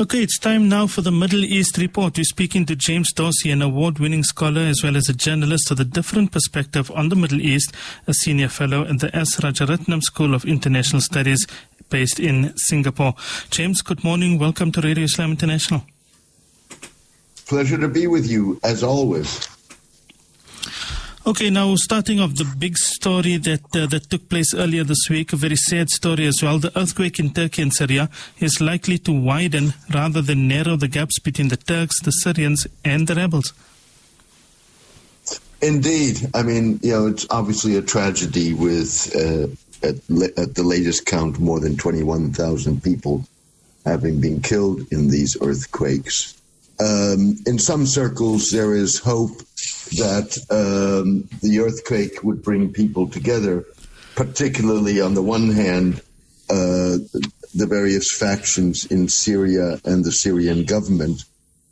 Okay, it's time now for the Middle East Report. We're speaking to James Dorsey, an award-winning scholar as well as a journalist with a different perspective on the Middle East, a senior fellow at the S. Rajaratnam School of International Studies based in Singapore. James, good morning. Welcome to Radio Islam International. Pleasure to be with you, as always. Okay, now starting off the big story that took place earlier this week, a very sad story as well. The earthquake in Turkey and Syria is likely to widen rather than narrow the gaps between the Turks, the Syrians, and the rebels. Indeed. I mean, it's obviously a tragedy with, at the latest count, more than 21,000 people having been killed in these earthquakes. In some circles, there is hope that the earthquake would bring people together, particularly on the one hand, the various factions in Syria and the Syrian government,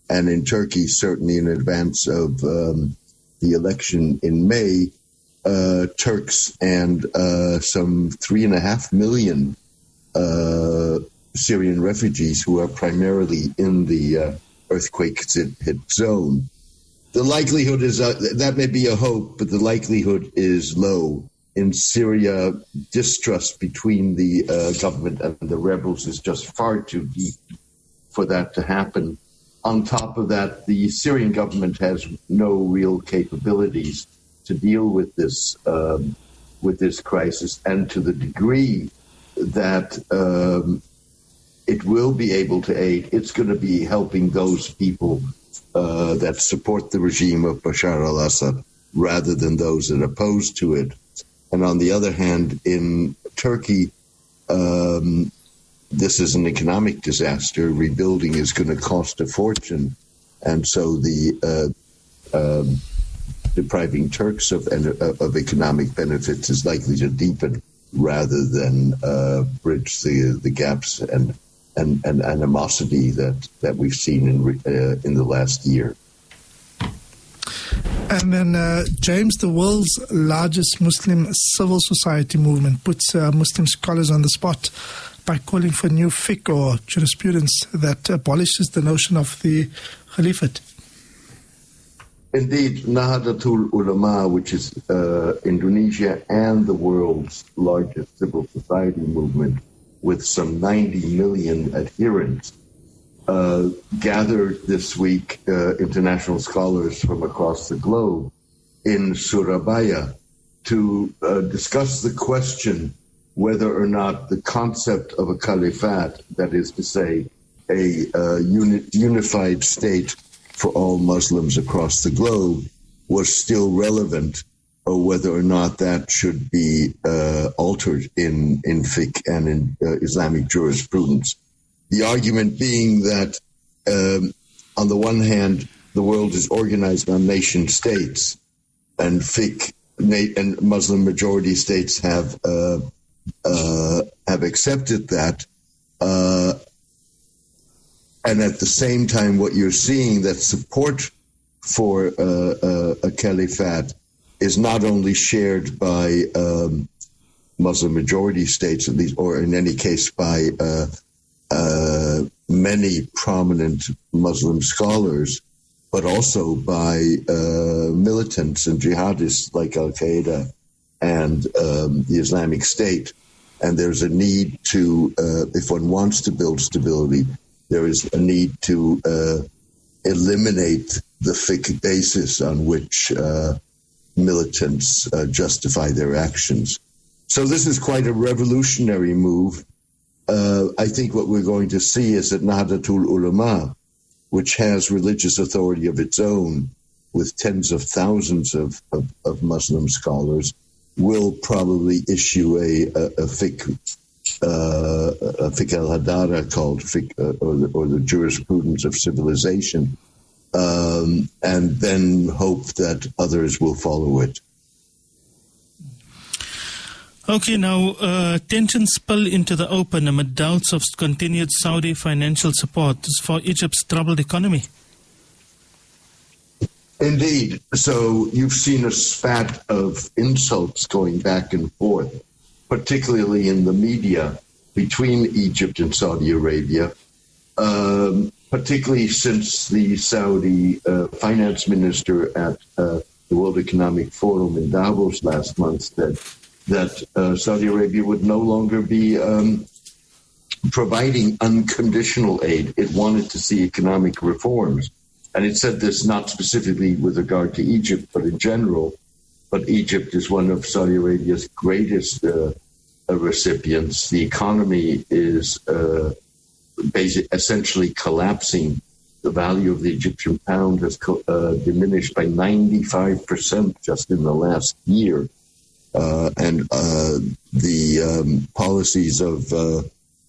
and in Turkey, certainly in advance of the election in May, Turks and some 3.5 million Syrian refugees who are primarily in the earthquake-hit zone. The likelihood is, that may be a hope, but the likelihood is low. In Syria, distrust between the government and the rebels is just far too deep for that to happen. On top of that, the Syrian government has no real capabilities to deal with this crisis, and to the degree that it will be able to aid, it's going to be helping those people that support the regime of Bashar al-Assad rather than those that oppose to it. And on the other hand, in Turkey, this is an economic disaster. Rebuilding is going to cost a fortune. And so the depriving Turks of economic benefits is likely to deepen rather than bridge the gaps and animosity that we've seen in the last year. And then, James, the world's largest Muslim civil society movement puts Muslim scholars on the spot by calling for new fiqh or jurisprudence that abolishes the notion of the Caliphate. Indeed, Nahdlatul Ulama, which is Indonesia and the world's largest civil society movement, with some 90 million adherents, gathered this week international scholars from across the globe in Surabaya to discuss the question whether or not the concept of a caliphate, that is to say, a unified state for all Muslims across the globe, was still relevant, or whether or not that should be altered in fiqh and in Islamic jurisprudence. The argument being that, on the one hand, the world is organized on nation states, and fiqh and Muslim majority states have accepted that, and at the same time, what you're seeing, that support for a caliphate is not only shared by Muslim majority states, at least, or in any case by many prominent Muslim scholars, but also by militants and jihadists like Al-Qaeda and the Islamic State. And there's a need to, if one wants to build stability, there is a need to eliminate the fiqh basis on which militants justify their actions. So this is quite a revolutionary move. I think what we're going to see is that Nahdlatul Ulama, which has religious authority of its own, with tens of thousands of Muslim scholars, will probably issue a fiqh al-Hadara, called fiqh, or the jurisprudence of civilization, and then hope that others will follow it. Okay, now tensions spill into the open amid doubts of continued Saudi financial support for Egypt's troubled economy. Indeed. So you've seen a spat of insults going back and forth, particularly in the media, between Egypt and Saudi Arabia. particularly since the Saudi finance minister at the World Economic Forum in Davos last month said that Saudi Arabia would no longer be providing unconditional aid. It wanted to see economic reforms. And it said this not specifically with regard to Egypt, but in general. But Egypt is one of Saudi Arabia's greatest recipients. The economy is essentially collapsing. The value of the Egyptian pound has diminished by 95% just in the last year. And the policies of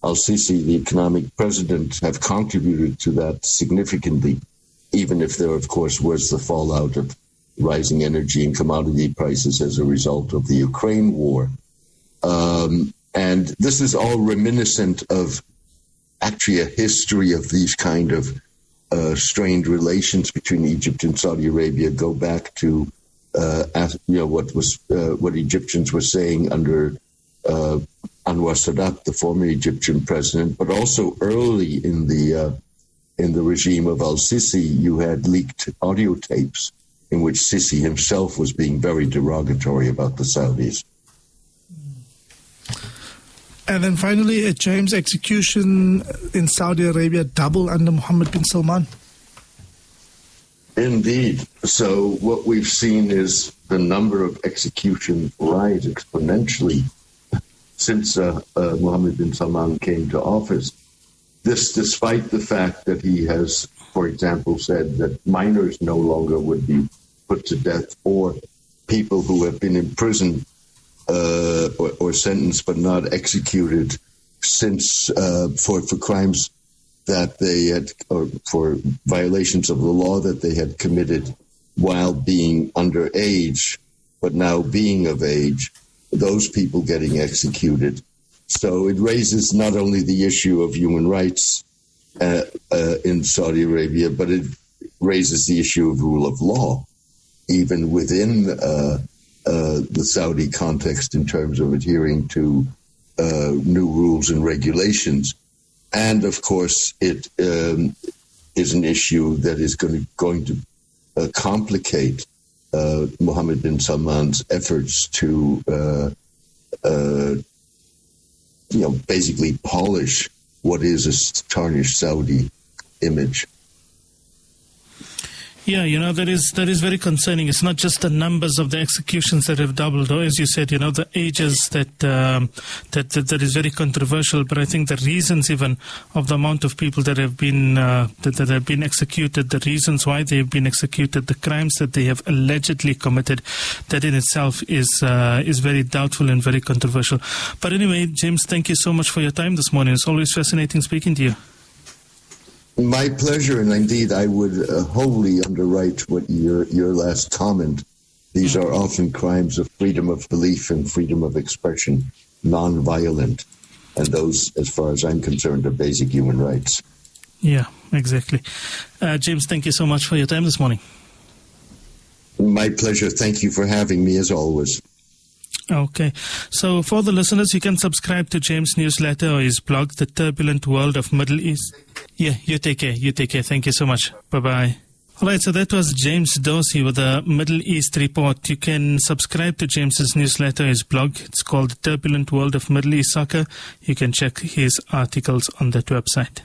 al-Sisi, the economic president, have contributed to that significantly, even if there, of course, was the fallout of rising energy and commodity prices as a result of the Ukraine war. And this is all reminiscent of actually a history of these kind of strained relations between Egypt and Saudi Arabia. Go back to what Egyptians were saying under Anwar Sadat, the former Egyptian president, but also early in the regime of al-Sisi, you had leaked audio tapes in which Sisi himself was being very derogatory about the Saudis. And then finally, James, execution in Saudi Arabia double under Mohammed bin Salman. Indeed. So what we've seen is the number of executions rise exponentially since Mohammed bin Salman came to office. This despite the fact that he has, for example, said that minors no longer would be put to death, or people who have been imprisoned or sentenced but not executed since for crimes that they had, or for violations of the law that they had committed while being underage, but now being of age, those people getting executed. So it raises not only the issue of human rights in Saudi Arabia, but it raises the issue of rule of law, even within the Saudi context in terms of adhering to new rules and regulations. And of course, it is an issue that is going to complicate Mohammed bin Salman's efforts to basically polish what is a tarnished Saudi image. Yeah, that is very concerning. It's not just the numbers of the executions that have doubled, or as you said, the ages that is very controversial. But I think the reasons even of the amount of people that have been that have been executed, the reasons why they have been executed, the crimes that they have allegedly committed, that in itself is very doubtful and very controversial. But anyway, James, thank you so much for your time this morning. It's always fascinating speaking to you. My pleasure, and indeed I would wholly underwrite what your last comment. These are often crimes of freedom of belief and freedom of expression, non-violent, and those, as far as I'm concerned, are basic human rights. Yeah, exactly. James, thank you so much for your time this morning. My pleasure. Thank you for having me, as always. Okay. So for the listeners, you can subscribe to James' newsletter or his blog, The Turbulent World of Middle East. Yeah, you take care. Thank you so much. Bye-bye. All right, so that was James Dorsey with the Middle East Report. You can subscribe to James's newsletter, his blog. It's called The Turbulent World of Middle East Soccer. You can check his articles on that website.